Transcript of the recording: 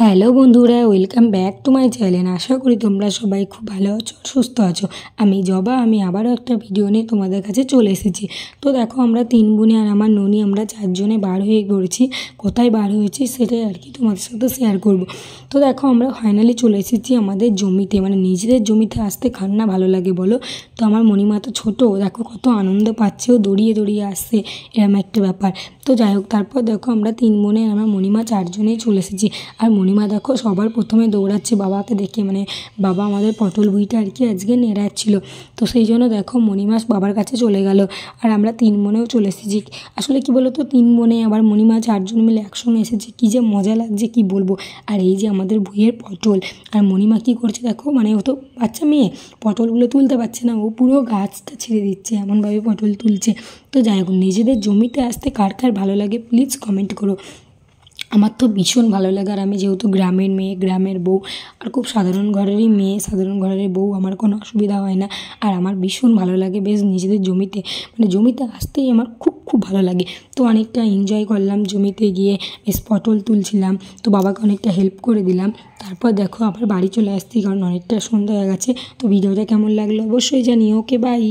Hello বন্ধুরা, welcome back to my channel. আশা করি তোমরা সবাই খুব ভালো আছো, সুস্থ আছো। আমি জবা, আমি আবারও একটা ভিডিও নিয়ে তোমাদের কাছে চলে এসেছি। তো দেখো, আমরা 3 বোনে আর আমার ননি, আমরা 4 জনে বার হয়ে পড়েছি। কোথায় বার হয়েছি সেটাই আর কি তোমাদের সাথে শেয়ার করব। তো দেখো, আমরা ফাইনালি চলে এসেছি আমাদের জমিতে, মানে নিজেদের জমিতে আসতে কার না ভালো লাগে বলো। তো আমার মণিমা তো ছোটো, দেখো কত আনন্দ পাচ্ছে, ও দৌড়িয়ে দৌড়িয়ে আসছে, এরম একটা ব্যাপার। তো যাই হোক, তারপর দেখো আমরা 3 বোনে আর আমার মণিমা 4 জনেই চলে এসেছি। আর মণিমা দেখো সবার প্রথমে দৌড়াচ্ছে বাবাকে দেখে, মানে বাবা আমাদের পটল বুইটা আর কি আজকে নেড়াচ্ছিল। তো সেই জন্য দেখো মণিমা বাবার কাছে চলে গেল, আর আমরা 3 বোনেও চলে এসেছি। আসলে কি বলো তো, 3 বোনে আবার মণিমা 4 জন মিলে একসঙ্গে এসেছি, কী যে মজা লাগছে কি বলবো। আর এই যে আমাদের ভুঁইয়ের পটল, আর মণিমা কী করছে দেখো, মানে ও তো বাচ্চা মেয়ে, পটলগুলো তুলতে পারছে না, ও পুরো গাছটা ছেড়ে দিচ্ছে, এমনভাবে পটল তুলছে। তো যাই হোক, নিজেদের জমিতে আসতে কার কার ভালো লাগে প্লিজ কমেন্ট করো। আমার তো ভীষণ ভালো লাগে, আর আমি যেহেতু গ্রামের মেয়ে, গ্রামের বউ, আর খুব সাধারণ ঘরেরই মেয়ে, সাধারণ ঘরের বউ, আমার কোনো অসুবিধা হয় না। আর আমার ভীষণ ভালো লাগে বেশ নিজেদের জমিতে, মানে জমিতে আসতেই আমার খুব খুব ভালো লাগে। তো অনেকটা এনজয় করলাম জমিতে গিয়ে, বেশ পটল তুলছিলাম, তো বাবাকে অনেকটা হেল্প করে দিলাম। তারপর দেখো আবার বাড়ি চলে আসছি, কারণ অনেকটা সন্ধ্যা হয়ে গেছে। তো ভিডিওটা কেমন লাগলো অবশ্যই জানিও। ওকে, বাই।